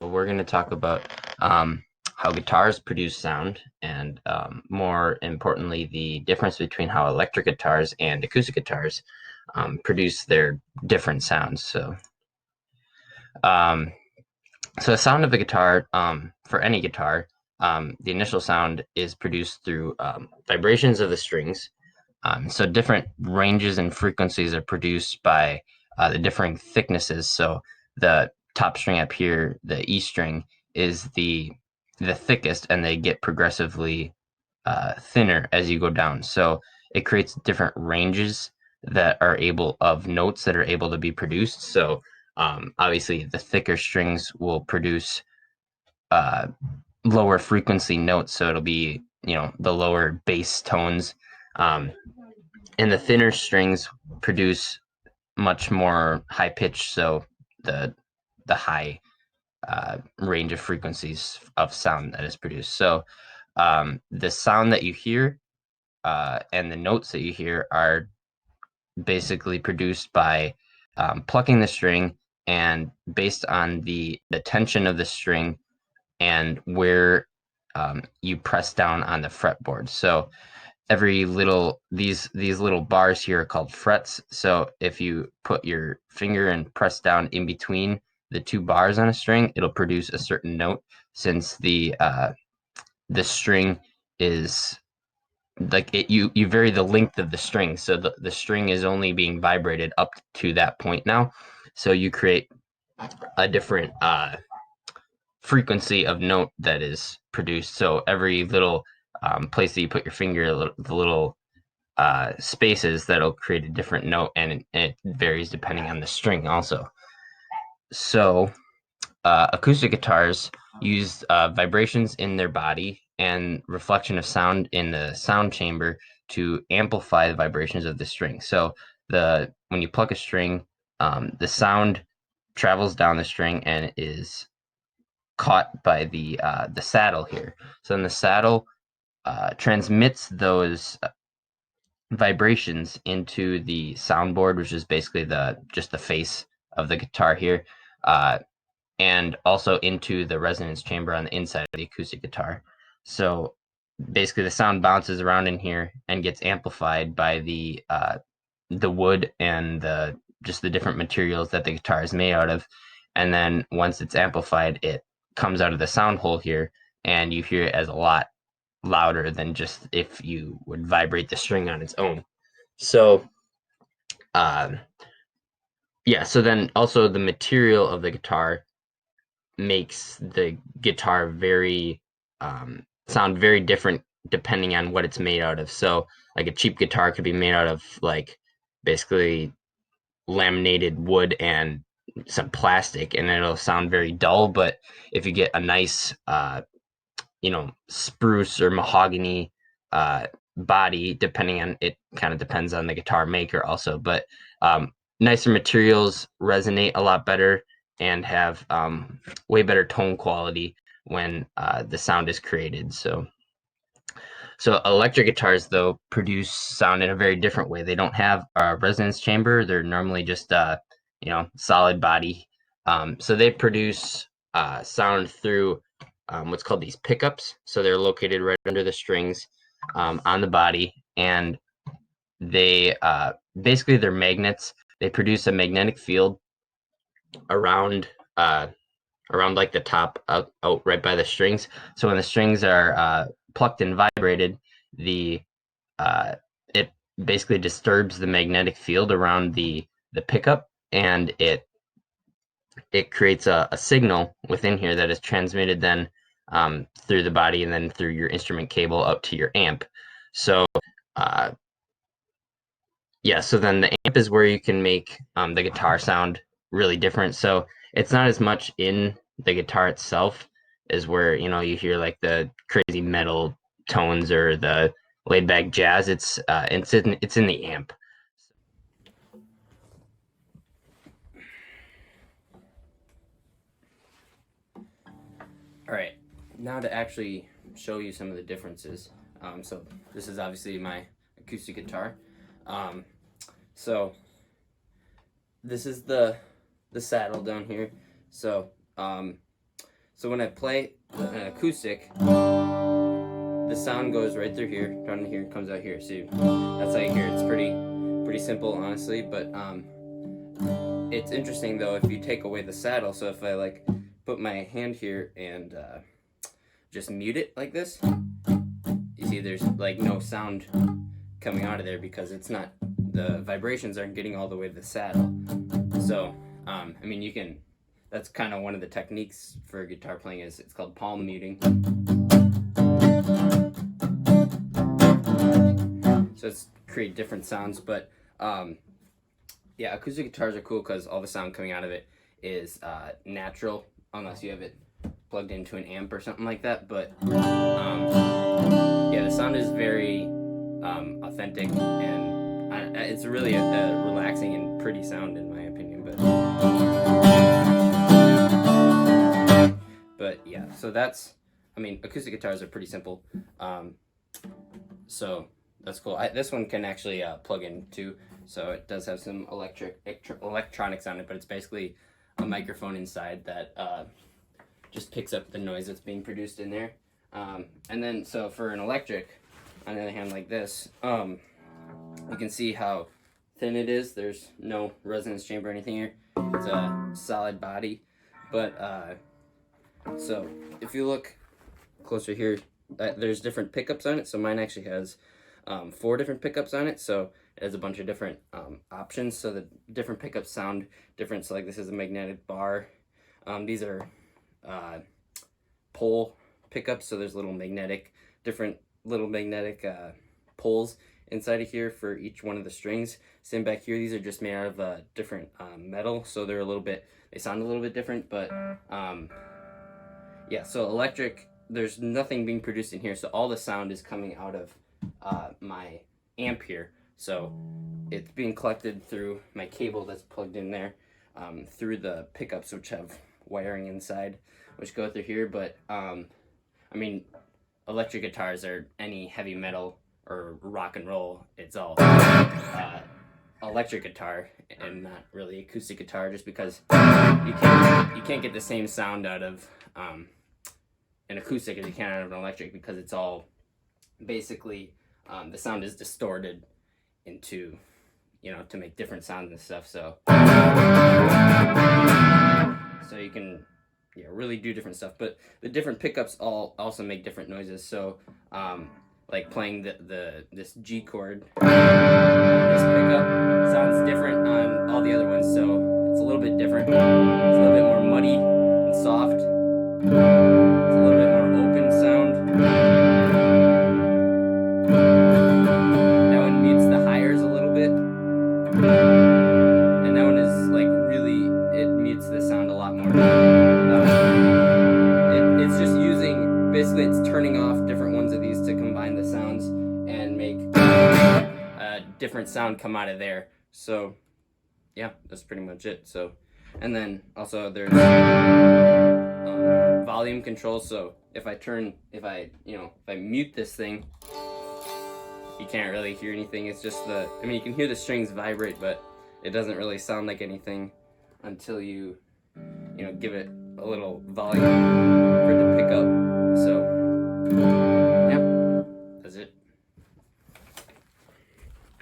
we're going to talk about how guitars produce sound, and more importantly, the difference between how electric guitars and acoustic guitars produce their different sounds. Um, so the sound of a guitar, for any guitar, the initial sound is produced through vibrations of the strings. So different ranges and frequencies are produced by the differing thicknesses. So the top string up here, the E string, is the thickest, and they get progressively thinner as you go down. So it creates different ranges that are able of notes that are able to be produced. So obviously, the thicker strings will produce uh, lower frequency notes. So it'll be the lower bass tones. Um, and the thinner strings produce much more high pitch, so the high range of frequencies of sound that is produced. So the sound that you hear and the notes that you hear are basically produced by plucking the string, and based on the tension of the string and where you press down on the fretboard. So every little these little bars here are called frets. So if you put your finger and press down in between the two bars on a string, it'll produce a certain note, since the string is like it, you vary the length of the string, so the string is only being vibrated up to that point now, so you create a different frequency of note that is produced. So every little place that you put your finger, the little spaces, that'll create a different note, and it varies depending on the string also. So acoustic guitars use vibrations in their body and reflection of sound in the sound chamber to amplify the vibrations of the string. So the when you pluck a string, the sound travels down the string and is caught by the saddle here. So then the saddle transmits those vibrations into the soundboard, which is basically just the face of the guitar here, uh, and also into the resonance chamber on the inside of the acoustic guitar. So basically, the sound bounces around in here and gets amplified by the wood and the different materials that the guitar is made out of. And then once it's amplified, it comes out of the sound hole here, and you hear it as a lot louder than just if you would vibrate the string on its own. So, uh, yeah. So then also the material of the guitar makes the guitar very sound very different depending on what it's made out of. So, like a cheap guitar could be made out of like basically laminated wood and some plastic, and it'll sound very dull. But if you get a nice spruce or mahogany uh, body, depending on it, kind of depends on the guitar maker also, but nicer materials resonate a lot better and have way better tone quality when the sound is created. So electric guitars, though, produce sound in a very different way. They don't have a resonance chamber. They're normally just solid body. So they produce sound through what's called these pickups. So they're located right under the strings on the body, and they basically they're magnets. They produce a magnetic field around around like the top out right by the strings. So when the strings are plucked and vibrated, the it basically disturbs the magnetic field around the pickup, and it creates a signal within here that is transmitted then through the body and then through your instrument cable up to your amp. So uh, yeah, so then the amp is where you can make the guitar sound really different. So it's not as much in the guitar itself as where you hear like the crazy metal tones or the laid back jazz. It's in the amp. All right, now to actually show you some of the differences. So this is obviously my acoustic guitar. Um, so this is the saddle down here. So So when I play an acoustic, the sound goes right through here, down to here, and comes out here. So that's how you hear it. It's pretty simple, honestly. But it's interesting though if you take away the saddle. So if I like put my hand here and just mute it like this, you see there's like no sound coming out of there because it's not, the vibrations aren't getting all the way to the saddle. So I mean, you can, that's kind of one of the techniques for guitar playing, is it's called palm muting. So it's create different sounds. But yeah, acoustic guitars are cool because all the sound coming out of it is natural, unless you have it plugged into an amp or something like that. But yeah, the sound is very authentic, and it's really a relaxing and pretty sound in my opinion. But yeah, so that's, I mean, acoustic guitars are pretty simple. So that's cool. This one can actually plug in too, so it does have some electronics on it, but it's basically a microphone inside that just picks up the noise that's being produced in there. And then, so for an electric, on the other hand, like this, you can see how thin it is. There's no resonance chamber or anything here. It's a solid body. But so if you look closer here, there's different pickups on it. So mine actually has 4 different pickups on it. So it has a bunch of different options. So the different pickups sound different. So like this is a magnetic bar. These are pole pickups. So there's different little magnetic poles inside of here for each one of the strings. Same back here, these are just made out of different metal, so they sound a little bit different. But yeah, so electric, there's nothing being produced in here, so all the sound is coming out of my amp here. So it's being collected through my cable that's plugged in there, through the pickups, which have wiring inside, which go through here. But I mean, electric guitars are any heavy metal or rock and roll, it's all electric guitar and not really acoustic guitar, just because you can't get the same sound out of an acoustic as you can out of an electric, because it's all basically the sound is distorted into, you know, to make different sounds and stuff. So you can, yeah, really do different stuff. But the different pickups all also make different noises. So like playing this G chord on this pickup sounds different on all the other ones. So it's a little bit different. It's a little bit more muddy and soft. It's a little bit more open sound. That one mutes the higher a little bit. And that one is like really, it mutes the sound a lot more. It's just using, basically it's turning off different ones of these to combine the sounds and make a different sound come out of there. So yeah, that's pretty much it. So, and then also there's volume control. So if I mute this thing, you can't really hear anything. It's just I mean, you can hear the strings vibrate, but it doesn't really sound like anything until you give it a little volume for it to pick up. So